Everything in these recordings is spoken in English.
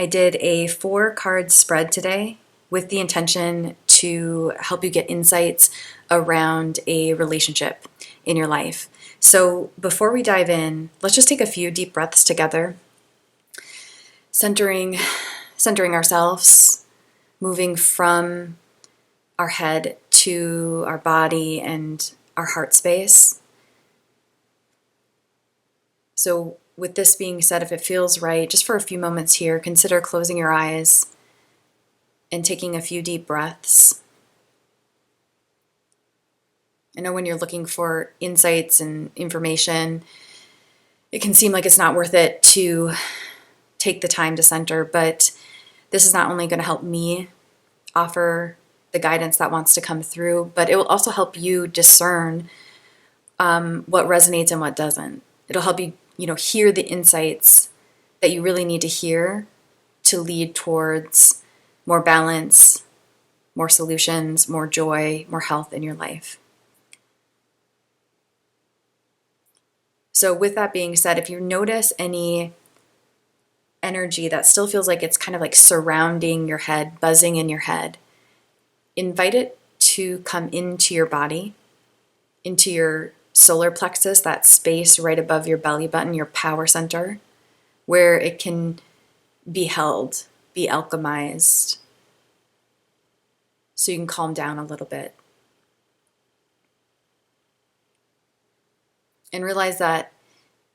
I did a 4-card spread today with the intention to help you get insights around a relationship in your life. So before we dive in, let's just take a few deep breaths together, centering ourselves, moving from our head to our body and our heart space. So with this being said, if it feels right, just for a few moments here, consider closing your eyes and taking a few deep breaths. I know when you're looking for insights and information, it can seem like it's not worth it to take the time to center, but this is not only going to help me offer the guidance that wants to come through, but it will also help you discern what resonates and what doesn't. It'll help you, hear the insights that you really need to hear to lead towards more balance, more solutions, more joy, more health in your life. So with that being said, if you notice any energy that still feels like it's kind of like surrounding your head, buzzing in your head, invite it to come into your body, into your solar plexus, that space right above your belly button, your power center, where it can be held, be alchemized, so you can calm down a little bit. And realize that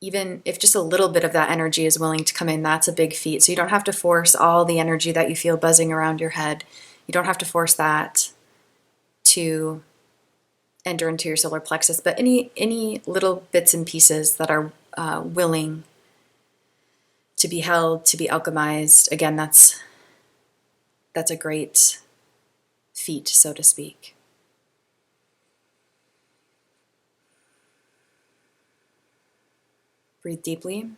even if just a little bit of that energy is willing to come in, that's a big feat. So you don't have to force all the energy that you feel buzzing around your head. You don't have to force that to enter into your solar plexus, but any little bits and pieces that are willing to be held, to be alchemized, again, that's a great feat, so to speak. Breathe deeply.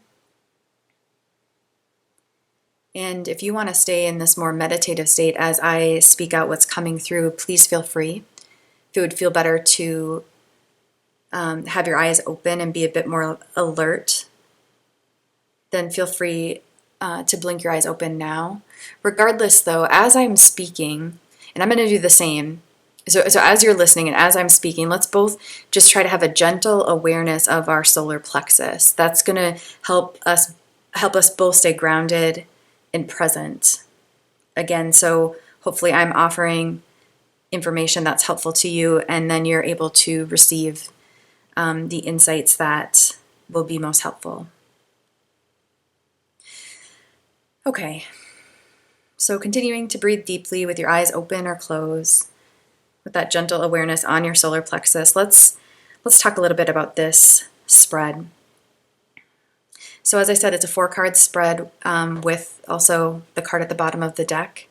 And if you want to stay in this more meditative state as I speak out what's coming through, please feel free. If it would feel better to have your eyes open and be a bit more alert, then feel free to blink your eyes open now. Regardless, though, as I'm speaking, and I'm going to do the same, so as you're listening and as I'm speaking, let's both just try to have a gentle awareness of our solar plexus. That's going to help us both stay grounded and present. Again, so hopefully I'm offering information that's helpful to you, and then you're able to receive the insights that will be most helpful. Okay, so continuing to breathe deeply with your eyes open or closed, with that gentle awareness on your solar plexus, let's talk a little bit about this spread. So as I said, it's a 4-card spread with also the card at the bottom of the deck.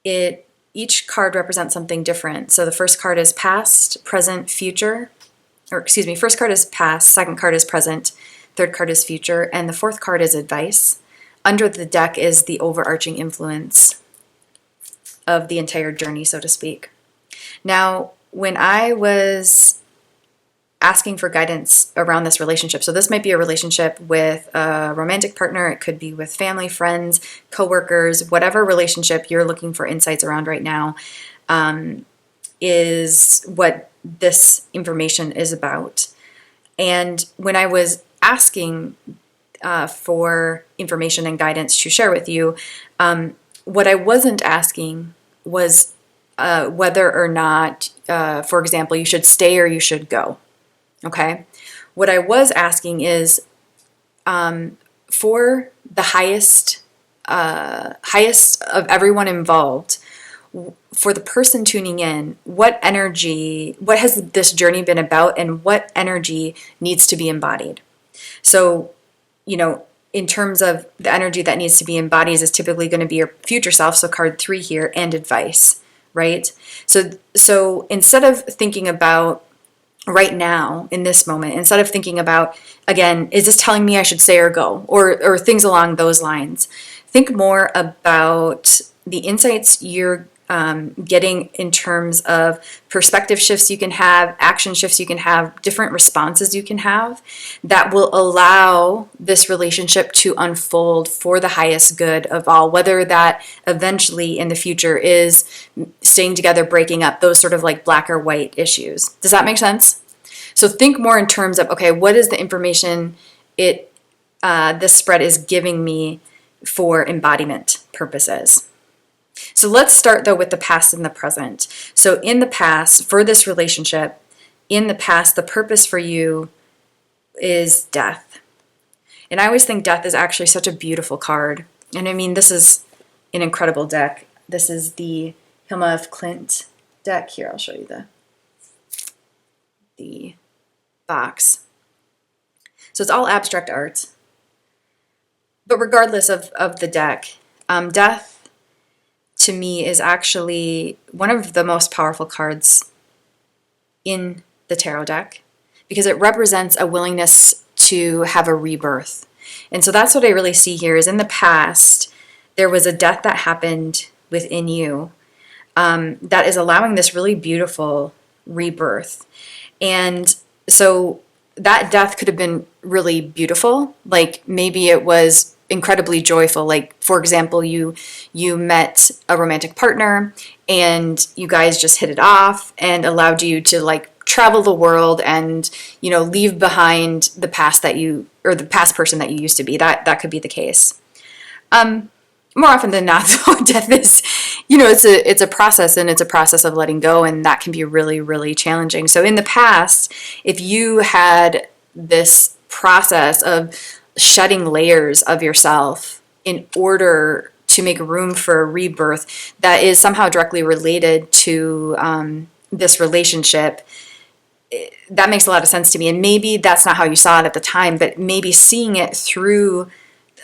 Each card represents something different. So the first card is past, present, future. First card is past, second card is present, third card is future, and the fourth card is advice. Under the deck is the overarching influence of the entire journey, so to speak. Now, when I was asking for guidance around this relationship, so this might be a relationship with a romantic partner, it could be with family, friends, coworkers, whatever relationship you're looking for insights around right now, is what this information is about. And when I was asking for information and guidance to share with you, what I wasn't asking was whether or not, for example, you should stay or you should go. Okay? What I was asking is for the highest of everyone involved, for the person tuning in, what has this journey been about, and what energy needs to be embodied? So, in terms of the energy that needs to be embodied is typically going to be your future self, so card 3 here, and advice, right? So instead of thinking about right now, in this moment, instead of thinking about, again, is this telling me I should stay or go, or things along those lines, think more about the insights you're getting in terms of perspective shifts you can have, action shifts you can have, different responses you can have that will allow this relationship to unfold for the highest good of all, whether that eventually in the future is staying together, breaking up, those sort of like black or white issues. Does that make sense? So think more in terms of, okay, what is the information this spread is giving me for embodiment purposes? So let's start though with the past and the present. So in the past, for this relationship, in the past, the purpose for you is death. And I always think death is actually such a beautiful card. And I mean, this is an incredible deck. This is the Hilma of Clint deck. Here, I'll show you the box. So it's all abstract art. But regardless of the deck, death to me is actually one of the most powerful cards in the tarot deck because it represents a willingness to have a rebirth. And so that's what I really see here is in the past, there was a death that happened within you that is allowing this really beautiful rebirth. And so that death could have been really beautiful. Like maybe it was incredibly joyful. Like, for example, you met a romantic partner and you guys just hit it off and allowed you to like travel the world and, you know, leave behind the past or the past person that you used to be. That could be the case. More often than not, though, death is, you know, it's a process, and it's a process of letting go, and that can be really, really challenging. So in the past, if you had this process of shedding layers of yourself in order to make room for a rebirth that is somehow directly related to this relationship, that makes a lot of sense to me. And maybe that's not how you saw it at the time, but maybe seeing it through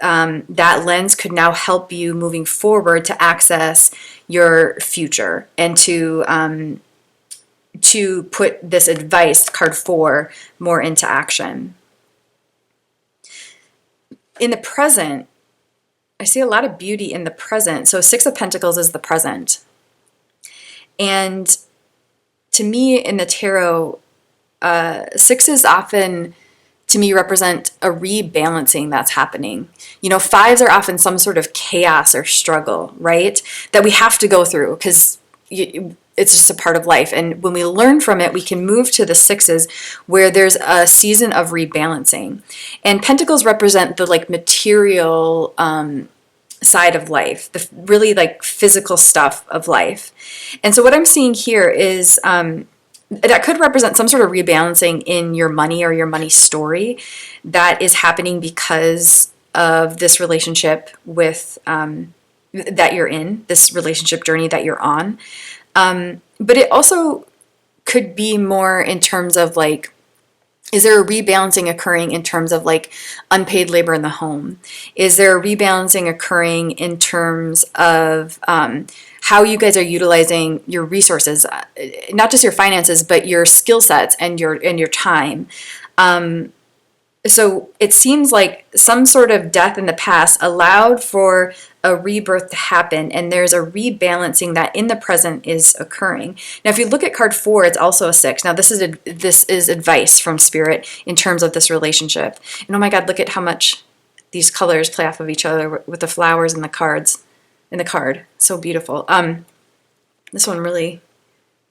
that lens could now help you moving forward to access your future and to put this advice, card 4, more into action. In the present, I see a lot of beauty in the present. So 6 of Pentacles is the present. And to me in the tarot, 6s often, to me, represent a rebalancing that's happening. You know, 5s are often some sort of chaos or struggle, right? That we have to go through because it's just a part of life. And when we learn from it, we can move to the 6s where there's a season of rebalancing. And Pentacles represent the like material side of life, the really like physical stuff of life. And so what I'm seeing here is that could represent some sort of rebalancing in your money or your money story that is happening because of this relationship with that you're in, this relationship journey that you're on. But it also could be more in terms of like, is there a rebalancing occurring in terms of like unpaid labor in the home? Is there a rebalancing occurring in terms of how you guys are utilizing your resources, not just your finances, but your skill sets and your time? So it seems like some sort of death in the past allowed for a rebirth to happen, and there's a rebalancing that in the present is occurring. Now, if you look at card 4, it's also a 6. Now, this is advice from Spirit in terms of this relationship. And oh my God, look at how much these colors play off of each other with the flowers and the cards in the card. So beautiful. This one really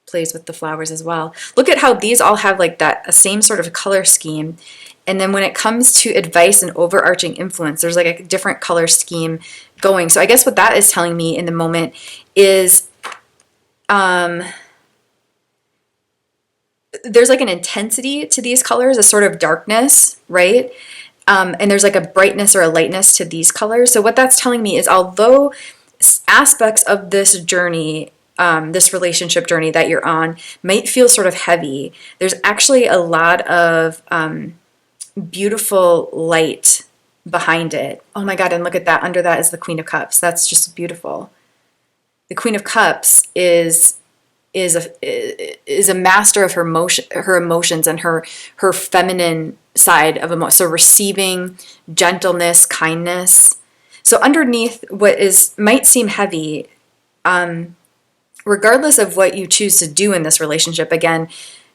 plays with the flowers as well. Look at how these all have like that same sort of color scheme. And then when it comes to advice and overarching influence, there's like a different color scheme going. So I guess what that is telling me in the moment is there's like an intensity to these colors, a sort of darkness, right? And there's like a brightness or a lightness to these colors. So what that's telling me is although aspects of this journey, this relationship journey that you're on might feel sort of heavy, there's actually a lot of beautiful light behind it. Oh my God, and look at that. Under that is the Queen of Cups. That's just beautiful. The Queen of Cups is a master of her emotions and her feminine side of emotion. So receiving, gentleness, kindness. So underneath what might seem heavy, regardless of what you choose to do in this relationship, again,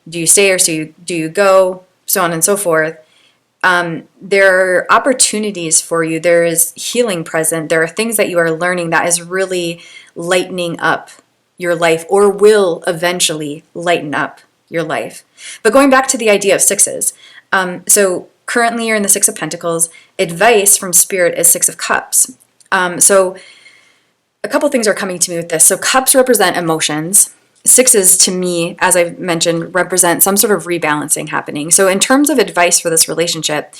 do you stay or do you go, so on and so forth, there are opportunities for you. There is healing present. There are things that you are learning that is really lightening up your life, or will eventually lighten up your life. But going back to the idea of sixes, so currently you're in the Six of Pentacles. Advice from Spirit is Six of Cups. So a couple things are coming to me with this. So cups represent emotions. Sixes, to me, as I've mentioned, represent some sort of rebalancing happening. So in terms of advice for this relationship,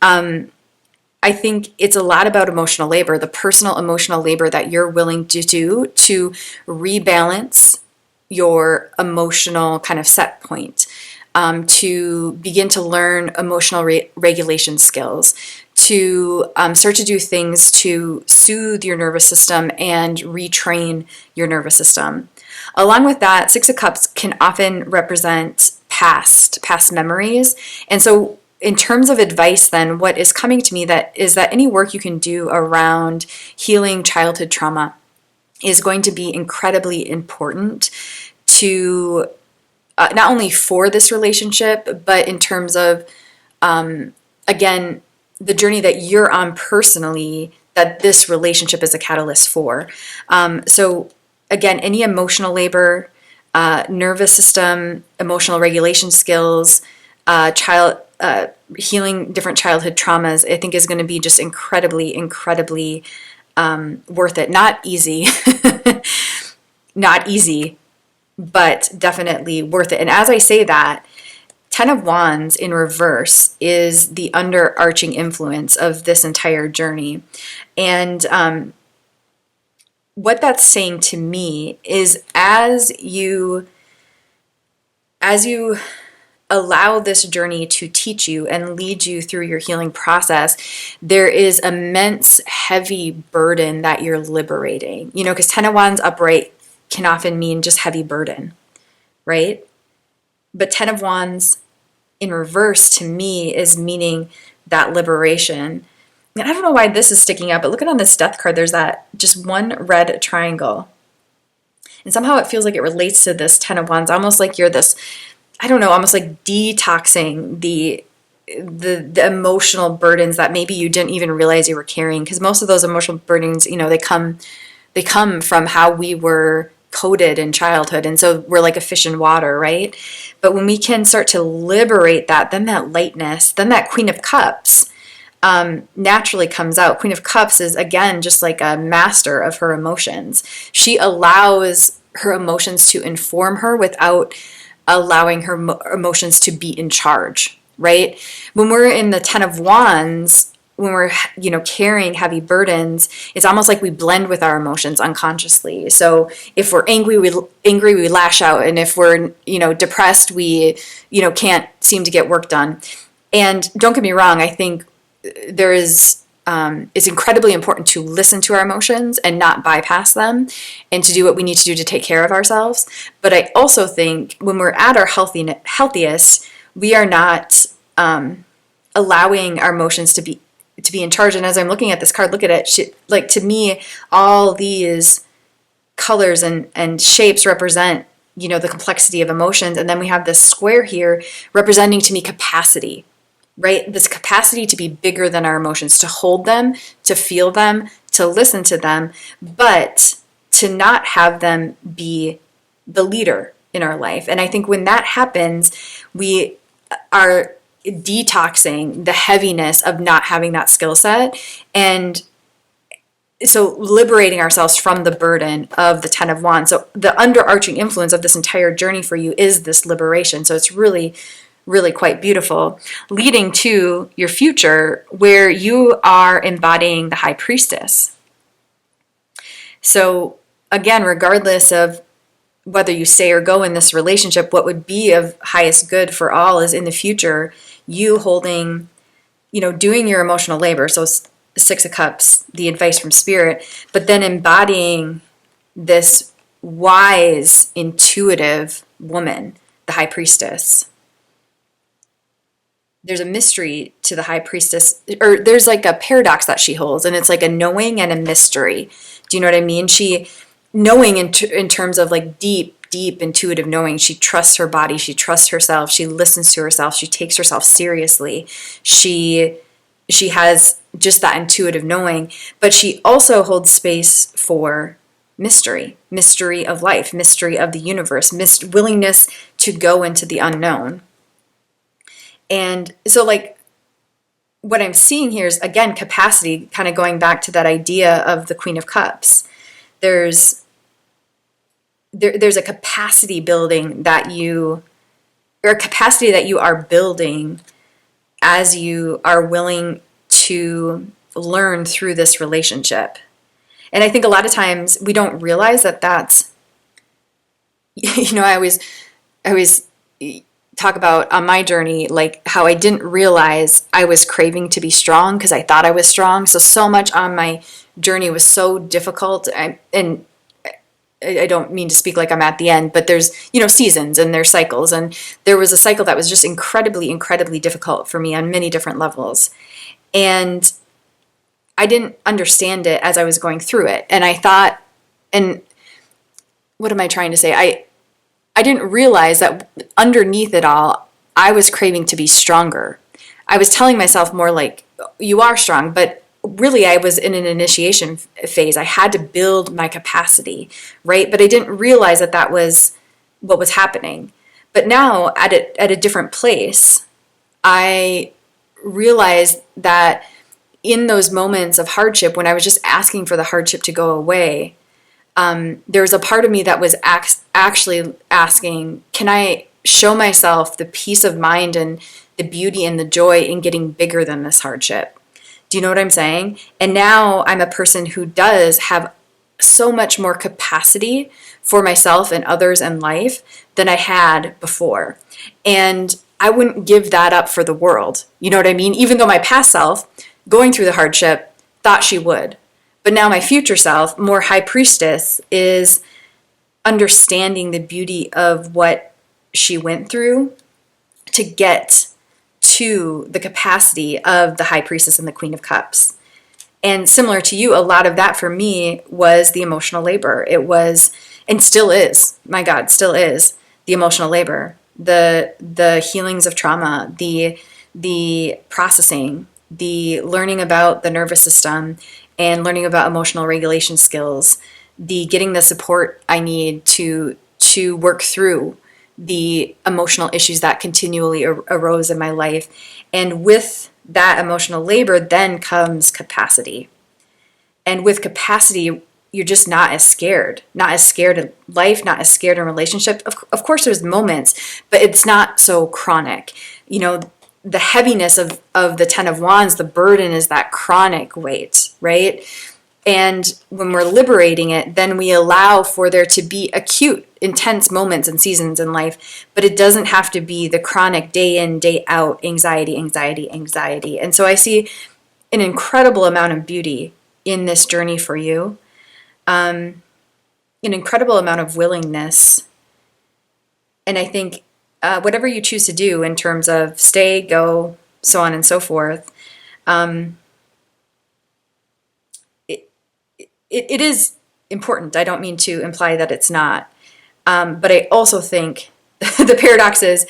I think it's a lot about emotional labor, the personal emotional labor that you're willing to do to rebalance your emotional kind of set point, to begin to learn emotional regulation skills, to start to do things to soothe your nervous system and retrain your nervous system. Along with that, Six of Cups can often represent past memories. And so in terms of advice then, what is coming to me that is that any work you can do around healing childhood trauma is going to be incredibly important to not only for this relationship, but in terms of, again, the journey that you're on personally, that this relationship is a catalyst for. So again, any emotional labor, nervous system, emotional regulation skills, healing different childhood traumas, I think is going to be just incredibly, incredibly worth it. Not easy, not easy, but definitely worth it. And as I say that, Ten of Wands in reverse is the underarching influence of this entire journey. And what that's saying to me is as you allow this journey to teach you and lead you through your healing process, there is immense heavy burden that you're liberating. You know, because Ten of Wands upright can often mean just heavy burden, right? But Ten of Wands in reverse to me is meaning that liberation. And I don't know why this is sticking out, but look at on this death card, there's that just one red triangle. And somehow it feels like it relates to this Ten of Wands, almost like you're this, I don't know, almost like detoxing the emotional burdens that maybe you didn't even realize you were carrying. Because most of those emotional burdens, you know, they come from how we were coded in childhood, and so we're like a fish in water, right? But when we can start to liberate that, then that lightness, then that Queen of Cups naturally comes out. Queen of Cups is, again, just like a master of her emotions. She allows her emotions to inform her without allowing her emotions to be in charge, right? When we're in the Ten of Wands, when we're, you know, carrying heavy burdens, it's almost like we blend with our emotions unconsciously. So if we're angry, we lash out. And if we're, you know, depressed, we, you know, can't seem to get work done. And don't get me wrong, I think there is, it's incredibly important to listen to our emotions and not bypass them, and to do what we need to do to take care of ourselves. But I also think when we're at our healthiest, we are not allowing our emotions to be in charge. And as I'm looking at this card, look at it, like, to me, all these colors and shapes represent, you know, the complexity of emotions. And then we have this square here representing to me capacity, right? This capacity to be bigger than our emotions, to hold them, to feel them, to listen to them, but to not have them be the leader in our life. And I think when that happens, we are detoxing the heaviness of not having that skill set, and so liberating ourselves from the burden of the Ten of Wands. So the underarching influence of this entire journey for you is this liberation. So it's really, really quite beautiful, leading to your future where you are embodying the High Priestess. So again, regardless of whether you stay or go in this relationship, what would be of highest good for all is in the future, you holding, you know, doing your emotional labor. So Six of Cups, the advice from Spirit, but then embodying this wise, intuitive woman, the High Priestess. There's a mystery to the High Priestess, or there's like a paradox that she holds, and it's like a knowing and a mystery. Do you know what I mean? She knowing in terms of like deep intuitive knowing. She trusts her body, she trusts herself, she listens to herself, she takes herself seriously. She has just that intuitive knowing, but she also holds space for mystery of life, mystery of the universe, willingness to go into the unknown. And so like what I'm seeing here is, again, capacity, kind of going back to that idea of the Queen of Cups. There's a capacity building or a capacity that you are building as you are willing to learn through this relationship. And I think a lot of times we don't realize that that's, I always talk about on my journey, like how I didn't realize I was craving to be strong because I thought I was strong. So much on my journey was so difficult. And I don't mean to speak like I'm at the end, but there's, seasons and there's cycles. And there was a cycle that was just incredibly, incredibly difficult for me on many different levels. And I didn't understand it as I was going through it. And I thought, and what am I trying to say? I didn't realize that underneath it all, I was craving to be stronger. I was telling myself more like, you are strong, but really I was in an initiation phase. I had to build my capacity, right? But I didn't realize that that was what was happening. But now at a different place, I realized that in those moments of hardship, when I was just asking for the hardship to go away, there was a part of me that was actually asking, can I show myself the peace of mind and the beauty and the joy in getting bigger than this hardship? Do you know what I'm saying? And now I'm a person who does have so much more capacity for myself and others in life than I had before. And I wouldn't give that up for the world. You know what I mean? Even though my past self, going through the hardship, thought she would. But now my future self, more High Priestess, is understanding the beauty of what she went through to get to the capacity of the High Priestess and the Queen of Cups. And similar to you, a lot of that for me was the emotional labor. It was, and still is, my God, still is the emotional labor, the healings of trauma, the processing, the learning about the nervous system and learning about emotional regulation skills, the getting the support I need to work through the emotional issues that continually arose in my life. And with that emotional labor then comes capacity. And with capacity, you're just not as scared of life, not as scared in relationship. Of course there's moments, but it's not so chronic. The heaviness of the 10 of Wands, the burden is that chronic weight, right? And when we're liberating it, then we allow for there to be acute, intense moments and seasons in life, but it doesn't have to be the chronic day in, day out anxiety. And so I see an incredible amount of beauty in this journey for you, an incredible amount of willingness. And I think whatever you choose to do in terms of stay, go, so on and so forth, it is important. I don't mean to imply that it's not. But I also think the paradox is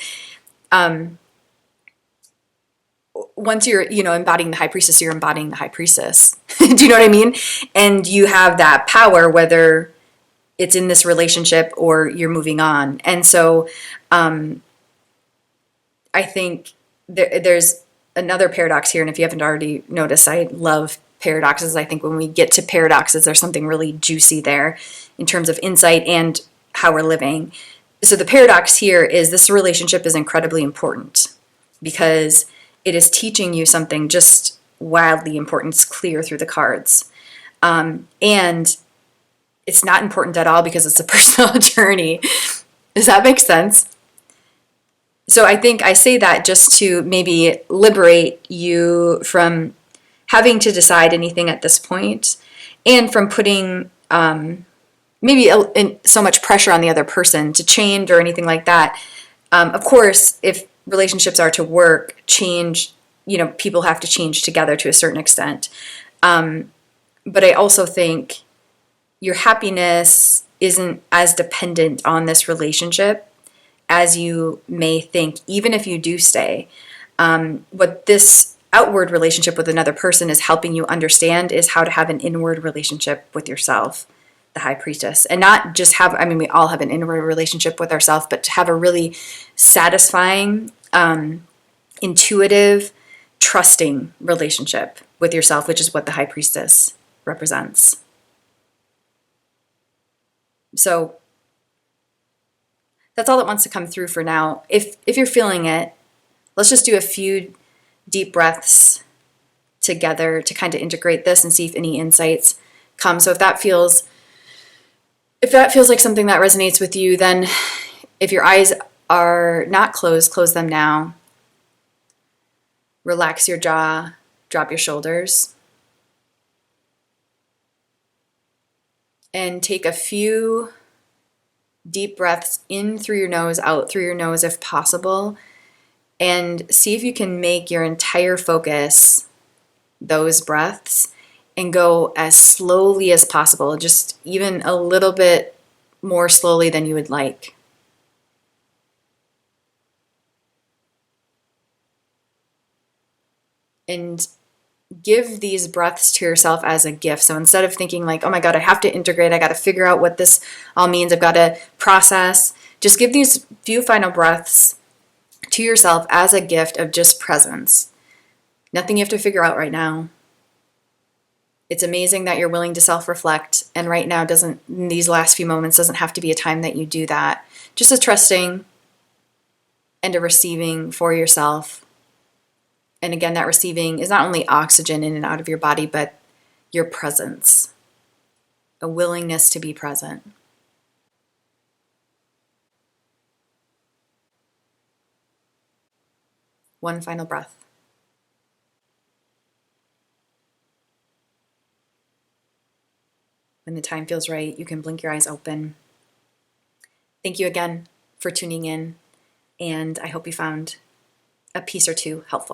once you're, embodying the High Priestess, you're embodying the High Priestess. Do you know what I mean? And you have that power, whether it's in this relationship or you're moving on. And so I think there's another paradox here. And if you haven't already noticed, I love paradoxes. I think when we get to paradoxes, there's something really juicy there in terms of insight and how we're living. So the paradox here is this relationship is incredibly important because it is teaching you something just wildly important. It's clear through the cards. And it's not important at all because it's a personal journey. Does that make sense? So I think I say that just to maybe liberate you from having to decide anything at this point and from putting maybe so much pressure on the other person to change or anything like that. Of course, if relationships are to work, change, people have to change together to a certain extent. But I also think your happiness isn't as dependent on this relationship as you may think, even if you do stay. What this outward relationship with another person is helping you understand is how to have an inward relationship with yourself, the High Priestess. And not just have, I mean, we all have an inward relationship with ourselves, but to have a really satisfying, intuitive, trusting relationship with yourself, which is what the High Priestess represents. So that's all that wants to come through for now. If you're feeling it, let's just do a few deep breaths together to kind of integrate this and see if any insights come. So if that feels like something that resonates with you, then if your eyes are not closed, close them now. Relax your jaw, drop your shoulders. And take a few deep breaths in through your nose, out through your nose if possible. And see if you can make your entire focus those breaths and go as slowly as possible, just even a little bit more slowly than you would like. And give these breaths to yourself as a gift. So instead of thinking like, oh my God, I have to integrate, I got to figure out what this all means, I've got to process, just give these few final breaths to yourself as a gift of just presence. Nothing you have to figure out right now. It's amazing that you're willing to self-reflect, and right now these last few moments doesn't have to be a time that you do that. Just a trusting and a receiving for yourself. And again, that receiving is not only oxygen in and out of your body, but your presence, a willingness to be present. One final breath. When the time feels right, you can blink your eyes open. Thank you again for tuning in, and I hope you found a piece or two helpful.